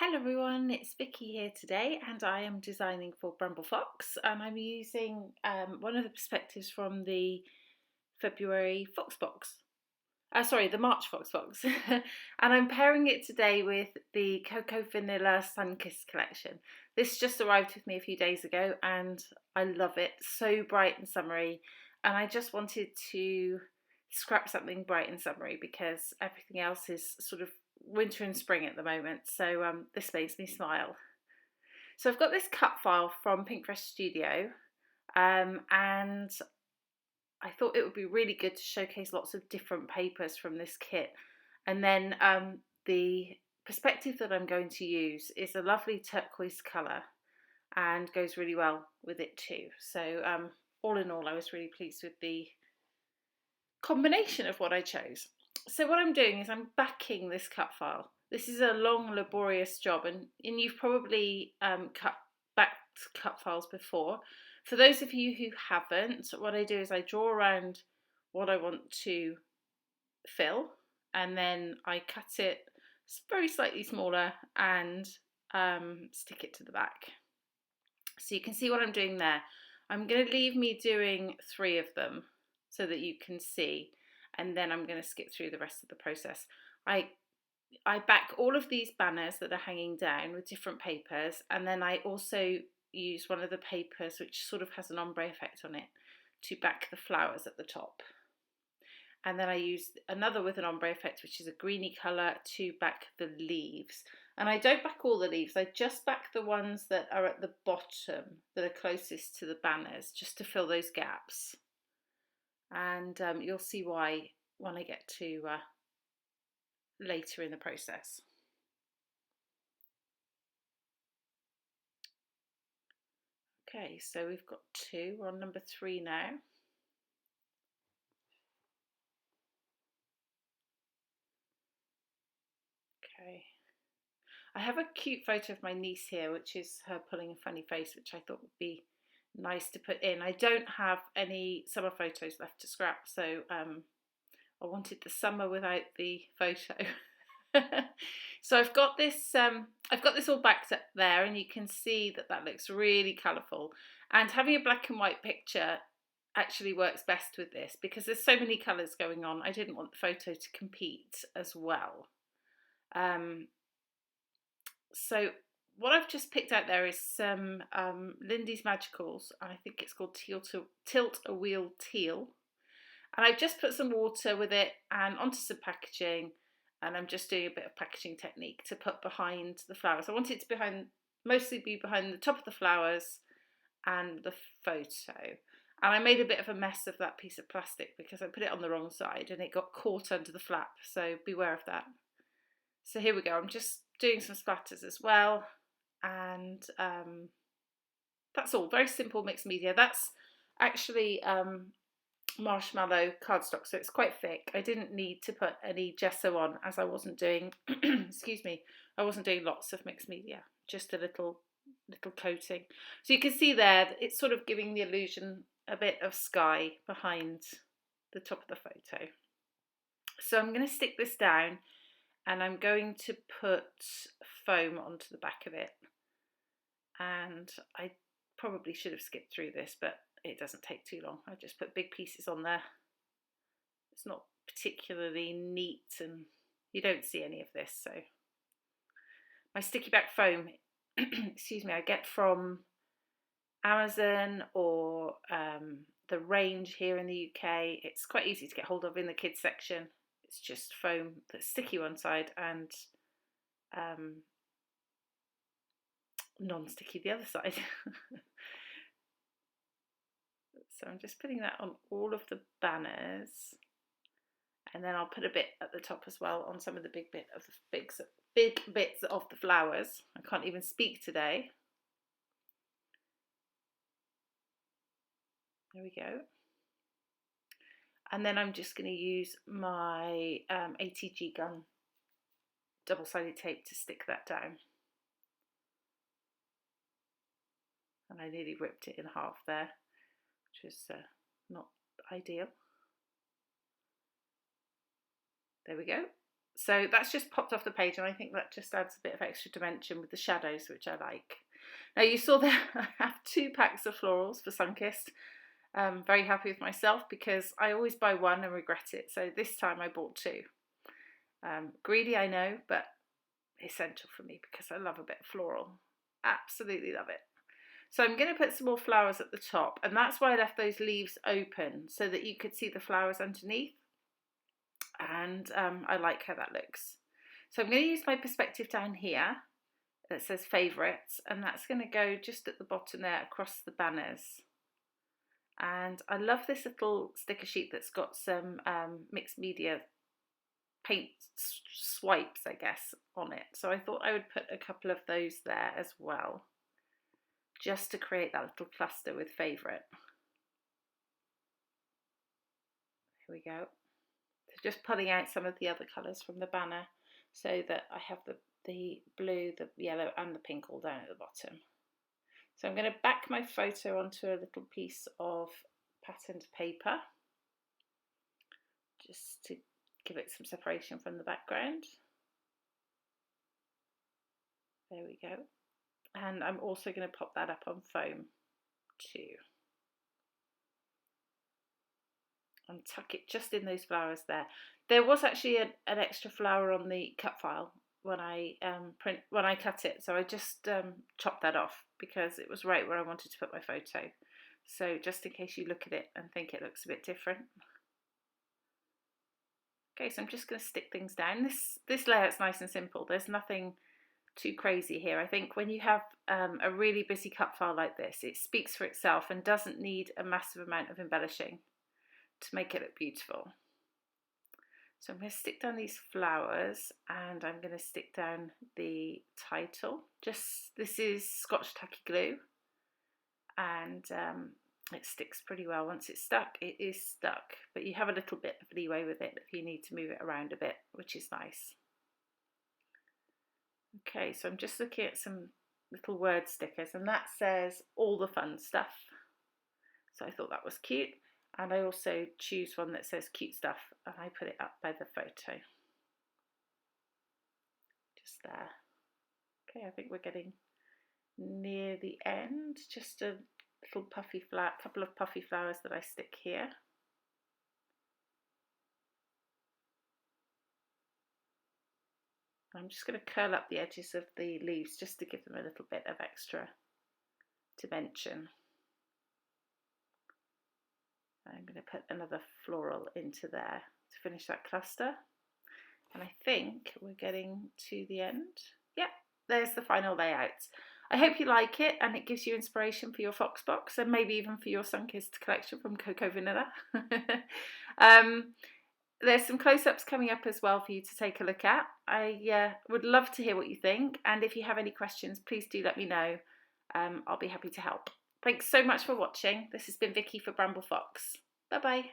Hello everyone, it's Vicki here today and I am designing for Bramble Fox and I'm using one of the perspectives from the February FoxBox. The March FoxBox. And I'm pairing it today with the Cocoa Vanilla Sunkissed collection. This just arrived with me a few days ago and I love it. So bright and summery, and I just wanted to scrap something bright and summery because everything else is sort of winter and spring at the moment. So this makes me smile. So I've got this cut file from Pink Fresh Studio, and I thought it would be really good to showcase lots of different papers from this kit. And then the perspective that I'm going to use is a lovely turquoise colour and goes really well with it too. So all in all, I was really pleased with the combination of what I chose. So what I'm doing is I'm backing this cut file. This is a long, laborious job, and you've probably backed cut files before. For those of you who haven't, what I do is I draw around what I want to fill, and then I cut it very slightly smaller and stick it to the back. So you can see what I'm doing there. I'm going to leave me doing 3 of them so that you can see, and then I'm going to skip through the rest of the process. I back all of these banners that are hanging down with different papers, and then I also use one of the papers which sort of has an ombre effect on it to back the flowers at the top. And then I use another with an ombre effect, which is a greeny colour, to back the leaves. And I don't back all the leaves, I just back the ones that are at the bottom, that are closest to the banners, just to fill those gaps. And you'll see why when I get to later in the process. Okay, so we've got 2, we're on number 3 now. Okay, I have a cute photo of my niece here, which is her pulling a funny face, which I thought would be nice to put in. I don't have any summer photos left to scrap, so I wanted the summer without the photo. So I've got this all backed up there, and you can see that that looks really colourful. And having a black and white picture actually works best with this because there's so many colours going on. I didn't want the photo to compete as well. So what I've just picked out there is some Lindy's Magicals. I think it's called Tilt a Wheel Teal. And I've just put some water with it and onto some packaging, and I'm just doing a bit of packaging technique to put behind the flowers. I want it to mostly be behind the top of the flowers and the photo. And I made a bit of a mess of that piece of plastic because I put it on the wrong side and it got caught under the flap, so beware of that. So here we go, I'm just doing some splatters as well, and that's all. Very simple mixed media. That's actually marshmallow cardstock, so it's quite thick. I didn't need to put any gesso on as I wasn't doing excuse me, I wasn't doing lots of mixed media, just a little coating. So you can see there that it's sort of giving the illusion a bit of sky behind the top of the photo. So I'm going to stick this down and I'm going to put foam onto the back of it, and I probably should have skipped through this, but it doesn't take too long. I just put big pieces on there. It's not particularly neat and you don't see any of this. So my sticky back foam, excuse me, I get from Amazon or the range here in the UK. It's quite easy to get hold of in the kids section. It's just foam that's sticky one side and non-sticky the other side. So I'm just putting that on all of the banners, and then I'll put a bit at the top as well on some of the big bits of the flowers. I can't even speak today. There we go. And then I'm just going to use my ATG gun double-sided tape to stick that down. And I nearly ripped it in half there, which was not ideal. There we go. So that's just popped off the page, and I think that just adds a bit of extra dimension with the shadows, which I like. Now you saw that I have 2 packs of florals for Sunkissed. I'm very happy with myself because I always buy one and regret it. So this time I bought 2. Greedy, I know, but essential for me because I love a bit of floral. Absolutely love it. So I'm going to put some more flowers at the top, and that's why I left those leaves open so that you could see the flowers underneath. And I like how that looks. So I'm going to use my perspective down here that says favourites, and that's going to go just at the bottom there across the banners. And I love this little sticker sheet that's got some mixed media paint swipes, I guess, on it. So I thought I would put a couple of those there as well, just to create that little cluster with favourite. Here we go. So just pulling out some of the other colours from the banner so that I have the blue, the yellow and the pink all down at the bottom. So I'm going to back my photo onto a little piece of patterned paper just to give it some separation from the background. There we go. And I'm also going to pop that up on foam too. And tuck it just in those flowers there. There was actually an extra flower on the cut file when I cut it, so I just chopped that off because it was right where I wanted to put my photo. So just in case you look at it and think it looks a bit different. Okay, so I'm just going to stick things down. This layout's nice and simple. There's nothing too crazy here. I think when you have a really busy cut file like this, it speaks for itself and doesn't need a massive amount of embellishing to make it look beautiful. So I'm going to stick down these flowers, and I'm going to stick down the title. This is Scotch tacky glue, and it sticks pretty well. Once it's stuck, it is stuck, but you have a little bit of leeway with it if you need to move it around a bit, which is nice. Okay, so I'm just looking at some little word stickers, and that says all the fun stuff. So I thought that was cute. And I also choose one that says cute stuff, and I put it up by the photo. Just there. Okay, I think we're getting near the end. Just a little puffy flower, couple of puffy flowers that I stick here. I'm just going to curl up the edges of the leaves just to give them a little bit of extra dimension. I'm going to put another floral into there to finish that cluster. And I think we're getting to the end. Yep, there's the final layout. I hope you like it and it gives you inspiration for your FoxBox and maybe even for your Sunkissed collection from Cocoa Vanilla. There's some close-ups coming up as well for you to take a look at. I would love to hear what you think, and if you have any questions, please do let me know. I'll be happy to help. Thanks so much for watching. This has been Vicky for Bramble Fox. Bye bye.